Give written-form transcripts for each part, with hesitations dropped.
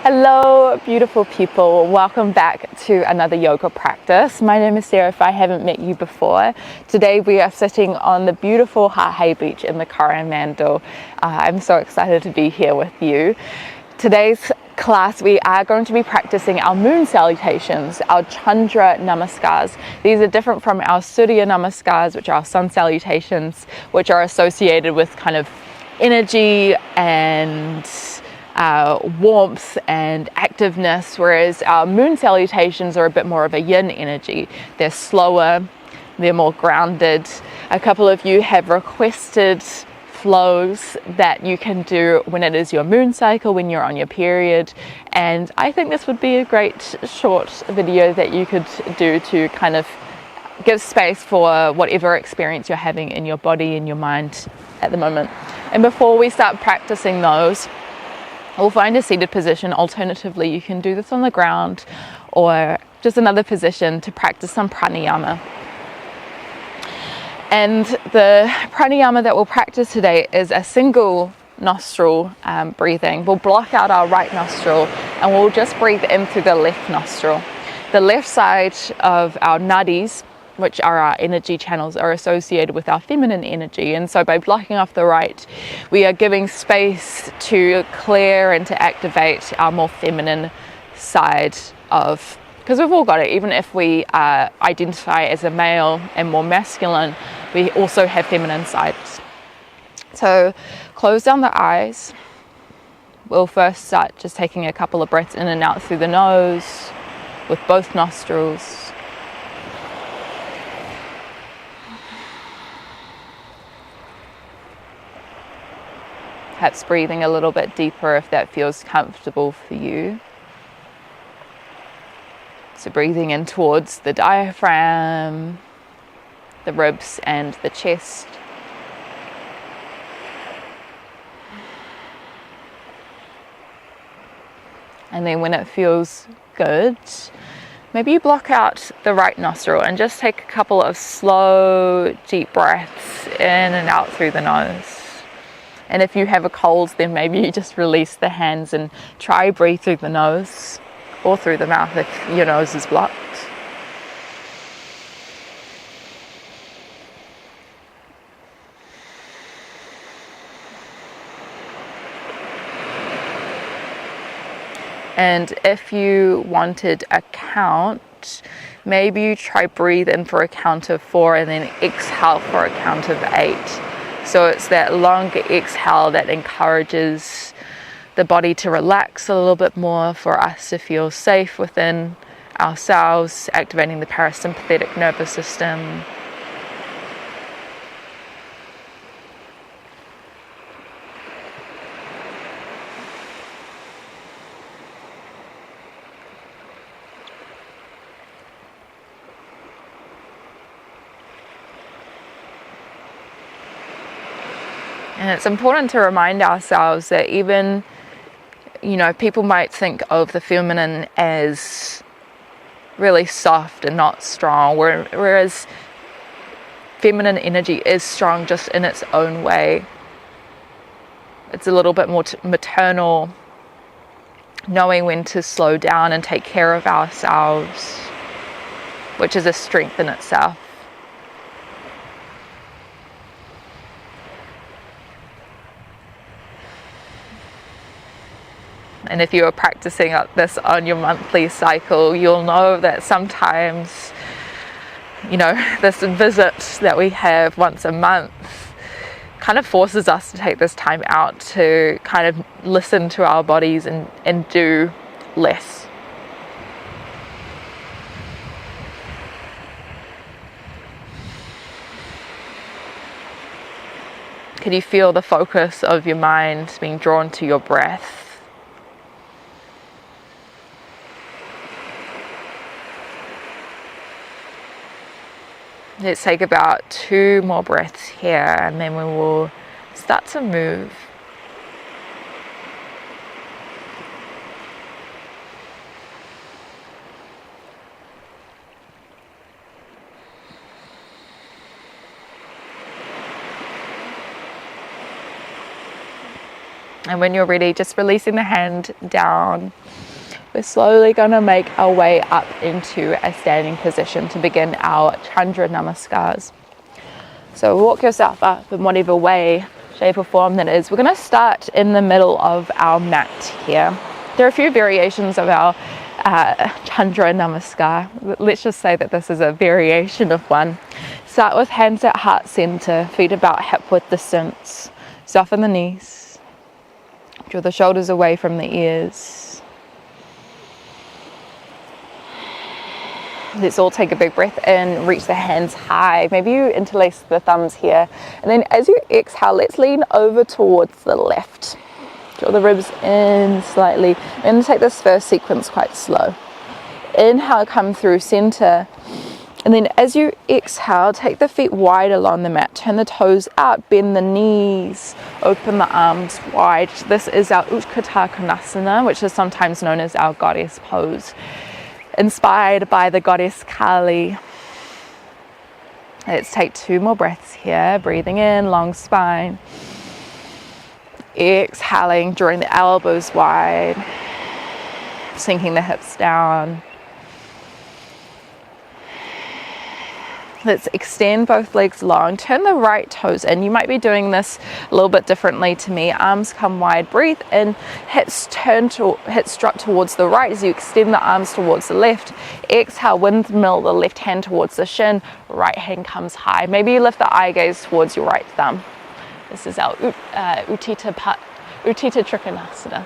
Hello, beautiful people. Welcome back to another yoga practice. My name is Sarah, if I haven't met you before. Today we are sitting on the beautiful Ha'hei beach in the Coromandel. I'm so excited to be here with you. Today's class we are going to be practicing our moon salutations, our Chandra Namaskars. These are different from our Surya Namaskars, which are our sun salutations, which are associated with kind of energy and warmth and activeness, whereas our moon salutations are a bit more of a yin energy. They're slower, they're more grounded. A couple of you have requested flows that you can do when it is your moon cycle, when you're on your period, and I think this would be a great short video that you could do to kind of give space for whatever experience you're having in your body and your mind at the moment. And before we start practicing those, we'll find a seated position. Alternatively, you can do this on the ground or just another position to practice some pranayama. And the pranayama that we'll practice today is a single nostril breathing. We'll block out our right nostril and we'll just breathe in through the left nostril. The left side of our nadis, which are our energy channels, are associated with our feminine energy, and so by blocking off the right, we are giving space to clear and to activate our more feminine side of, because we've all got it, even if we identify as a male and more masculine, we also have feminine sides. So close down the eyes. We'll first start just taking a couple of breaths in and out through the nose with both nostrils. Perhaps breathing a little bit deeper if that feels comfortable for you. So breathing in towards the diaphragm, the ribs and the chest. And then when it feels good, maybe you block out the right nostril and just take a couple of slow, deep breaths in and out through the nose. And if you have a cold, then maybe you just release the hands and try breathe through the nose or through the mouth if your nose is blocked. And if you wanted a count, maybe you try breathe in for a count of 4 and then exhale for a count of 8. So it's that longer exhale that encourages the body to relax a little bit more, for us to feel safe within ourselves, activating the parasympathetic nervous system. And it's important to remind ourselves that even, people might think of the feminine as really soft and not strong, whereas feminine energy is strong just in its own way. It's a little bit more maternal, knowing when to slow down and take care of ourselves, which is a strength in itself. And if you are practicing this on your monthly cycle, you'll know that sometimes, this visit that we have once a month kind of forces us to take this time out to kind of listen to our bodies and do less. Can you feel the focus of your mind being drawn to your breath? Let's take about 2 more breaths here, and then we will start to move. And when you're ready, just releasing the hand down We're slowly going to make our way up into a standing position to begin our Chandra Namaskars. So walk yourself up in whatever way, shape or form that is. We're going to start in the middle of our mat here. There are a few variations of our Chandra Namaskar. Let's just say that this is a variation of one. Start with hands at heart center, feet about hip width distance. Soften the knees. Draw the shoulders away from the ears. Let's all take a big breath in, reach the hands high. Maybe you interlace the thumbs here. And then as you exhale, let's lean over towards the left. Draw the ribs in slightly. I'm going to take this first sequence quite slow. Inhale, come through center. And then as you exhale, take the feet wide along the mat. Turn the toes out, bend the knees, open the arms wide. This is our Utthita Konasana, which is sometimes known as our goddess pose, inspired by the goddess Kali. Let's take 2 more breaths here. Breathing in, long spine. Exhaling, drawing the elbows wide, sinking the hips down. Let's extend both legs long. Turn the right toes in. You might be doing this a little bit differently to me. Arms come wide. Breathe in. Hips strut towards the right as you extend the arms towards the left. Exhale, windmill the left hand towards the shin. Right hand comes high. Maybe you lift the eye gaze towards your right thumb. This is our Utthita Trikonasana.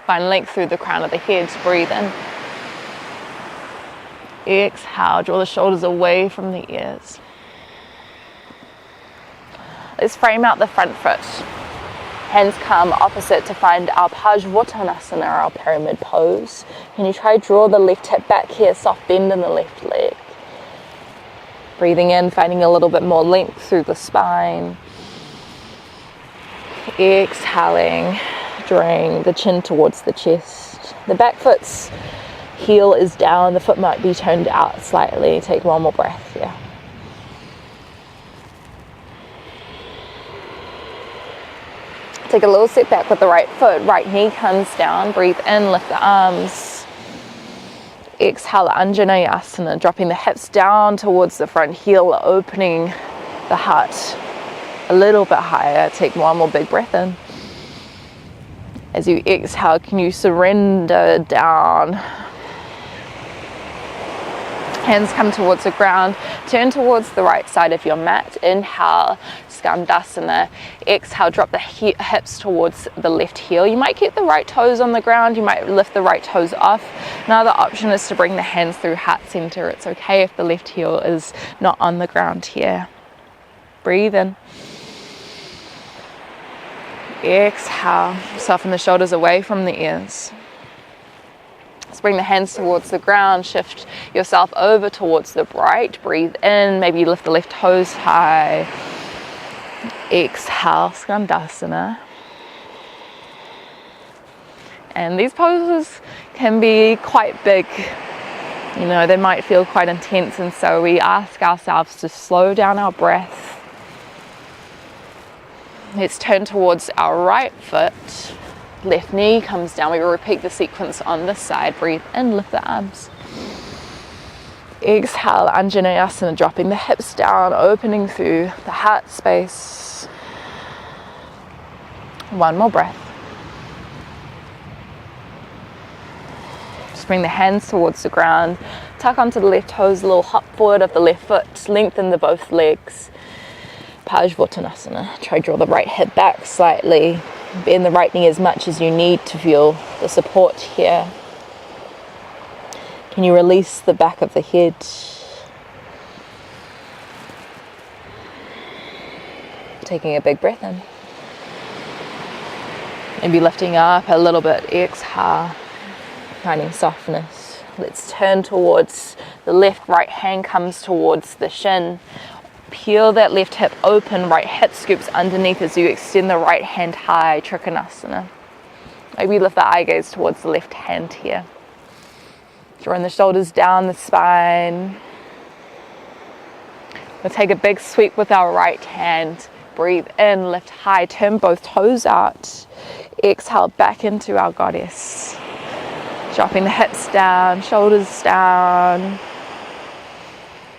Find length through the crown of the head. Breathe in. Exhale, draw the shoulders away from the ears. Let's frame out the front foot. Hands come opposite to find our Parsvottanasana, our pyramid pose. Can you try draw the left hip back here, soft bend in the left leg. Breathing in, finding a little bit more length through the spine. Exhaling, drawing the chin towards the chest. The back foot's heel is down, the foot might be turned out slightly. Take 1 more breath here. Take a little step back with the right foot, right knee comes down. Breathe in, lift the arms. Exhale, Anjaneyasana, dropping the hips down towards the front heel, opening the heart a little bit higher. Take 1 more big breath in. As you exhale, can you surrender down? Hands come towards the ground. Turn towards the right side of your mat. Inhale, Skandasana. Exhale, drop the hips towards the left heel. You might keep the right toes on the ground. You might lift the right toes off. Another option is to bring the hands through heart center. It's okay if the left heel is not on the ground here. Breathe in. Exhale, soften the shoulders away from the ears. Let's bring the hands towards the ground, shift yourself over towards the right. Breathe in, maybe lift the left toes high. Exhale, Skandasana. And these poses can be quite big. You know, they might feel quite intense, and so we ask ourselves to slow down our breath. Let's turn towards our right foot. Left knee comes down. We will repeat the sequence on this side. Breathe in, lift the arms. Exhale, Anjaneyasana, dropping the hips down, opening through the heart space. 1 more breath. Just bring the hands towards the ground. Tuck onto the left toes, a little hop forward of the left foot. Lengthen the both legs. Parsvottanasana. Try draw the right hip back slightly. Bend the right knee as much as you need to feel the support here. Can you release the back of the head? Taking a big breath in. Maybe lifting up a little bit. Exhale, finding softness. Let's turn towards the left. Right hand comes towards the shin. Peel that left hip open, right hip scoops underneath as you extend the right hand high, Trikonasana. Maybe lift the eye gaze towards the left hand here. Drawing the shoulders down the spine. We'll take a big sweep with our right hand. Breathe in, lift high, turn both toes out. Exhale back into our goddess. Dropping the hips down, shoulders down.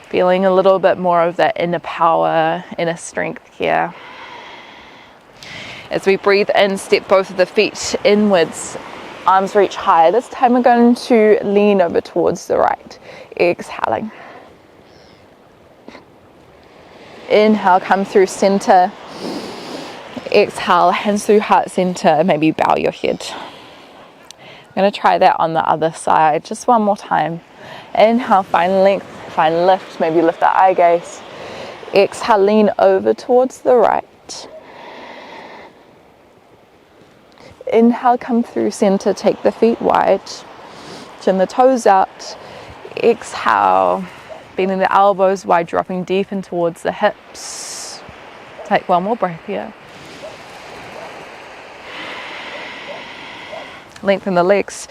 Feeling a little bit more of that inner power, inner strength here. As we breathe in, step both of the feet inwards, arms reach high. This time we're going to lean over towards the right, exhaling. Inhale, come through center. Exhale, hands through heart center, maybe bow your head. I'm going to try that on the other side, just one more time. Inhale, find length, find lift, maybe lift the eye gaze. Exhale, lean over towards the right. Inhale, come through center, take the feet wide. Chin the toes out. Exhale, bending the elbows wide, dropping deep in towards the hips. Take one more breath here. Lengthen the legs.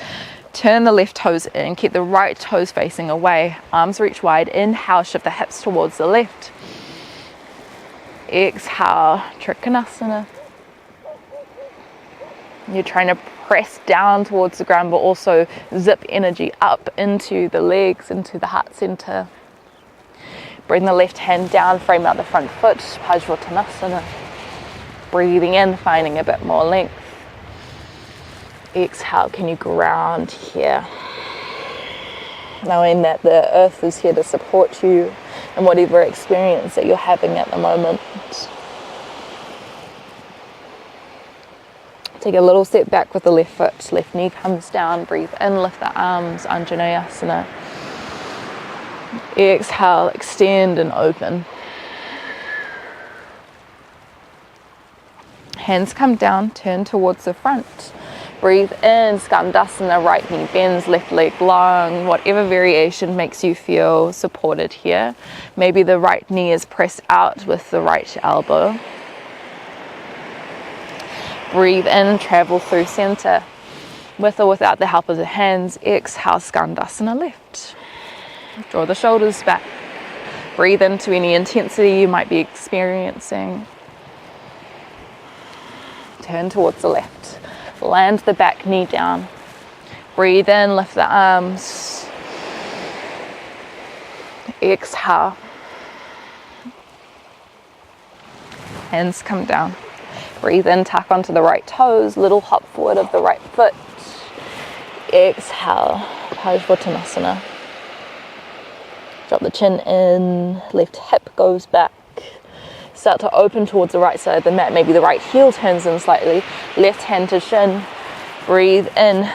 Turn the left toes in, keep the right toes facing away. Arms reach wide. Inhale, shift the hips towards the left. Exhale, Trikonasana. You're trying to press down towards the ground, but also zip energy up into the legs, into the heart center. Bring the left hand down, frame out the front foot, Parsvottanasana. Breathing in, finding a bit more length. Exhale, can you ground here? Knowing that the earth is here to support you in whatever experience that you're having at the moment. Take a little step back with the left foot, left knee comes down, breathe in, lift the arms, Anjaneyasana. Exhale, extend and open. Hands come down, turn towards the front. Breathe in, Skandasana, right knee bends, left leg long, whatever variation makes you feel supported here. Maybe the right knee is pressed out with the right elbow. Breathe in, travel through center. With or without the help of the hands, exhale, Skandasana left. Draw the shoulders back. Breathe into any intensity you might be experiencing. Turn towards the left. Land the back knee down. Breathe in, lift the arms. Exhale. Hands come down. Breathe in, tuck onto the right toes, little hop forward of the right foot. Exhale, Parsvottanasana. Drop the chin in, left hip goes back. Start to open towards the right side of the mat. Maybe the right heel turns in slightly. Left hand to shin. Breathe in.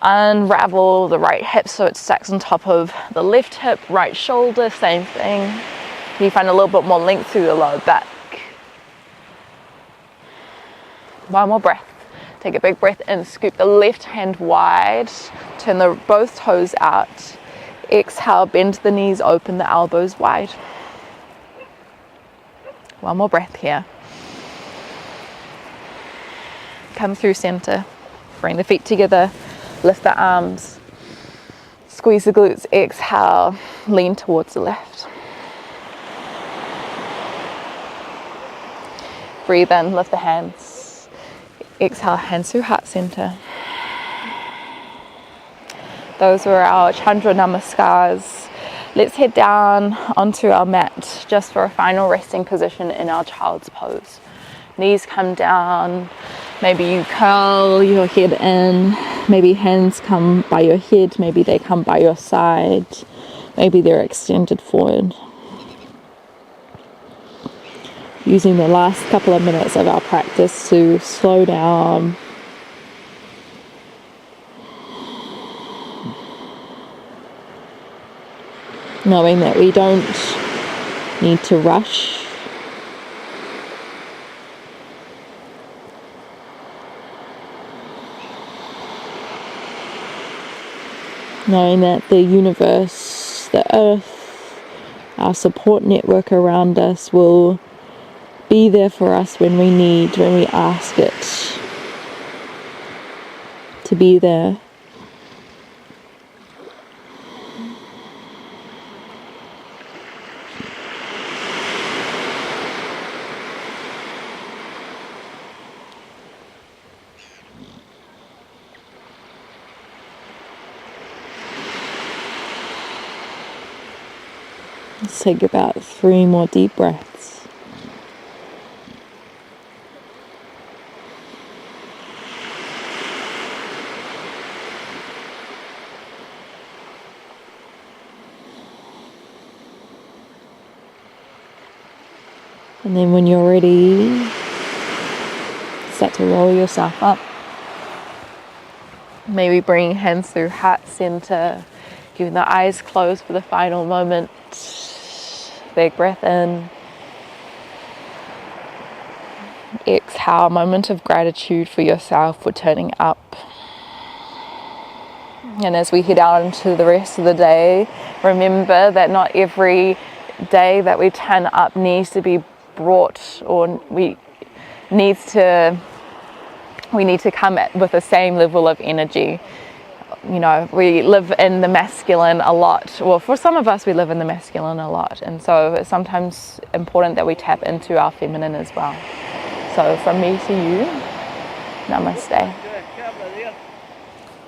Unravel the right hip so it stacks on top of the left hip. Right shoulder, same thing. You find a little bit more length through the lower back. One more breath. Take a big breath in. Scoop the left hand wide. Turn both toes out. Exhale, bend the knees, open the elbows wide. One more breath here. Come through center. Bring the feet together. Lift the arms. Squeeze the glutes. Exhale. Lean towards the left. Breathe in. Lift the hands. Exhale, hands through heart center. Those were our Chandra Namaskars. Let's head down onto our mat just for a final resting position in our child's pose. Knees come down. Maybe you curl your head in. Maybe hands come by your head. Maybe they come by your side. Maybe they're extended forward. Using the last couple of minutes of our practice to slow down. Knowing that we don't need to rush. Knowing that the universe, the earth, our support network around us will be there for us when we ask it to be there. Let's take about 3 more deep breaths. And then when you're ready, start to roll yourself up. Maybe bring hands through heart center, keeping the eyes closed for the final moment. Big breath in. Exhale, moment of gratitude for yourself for turning up. And as we head out into the rest of the day, remember that not every day that we turn up needs to be brought, or we need to come with the same level of energy. You know, we live in the masculine a lot. Well, for some of us, we live in the masculine a lot. And so it's sometimes important that we tap into our feminine as well. So from me to you, namaste.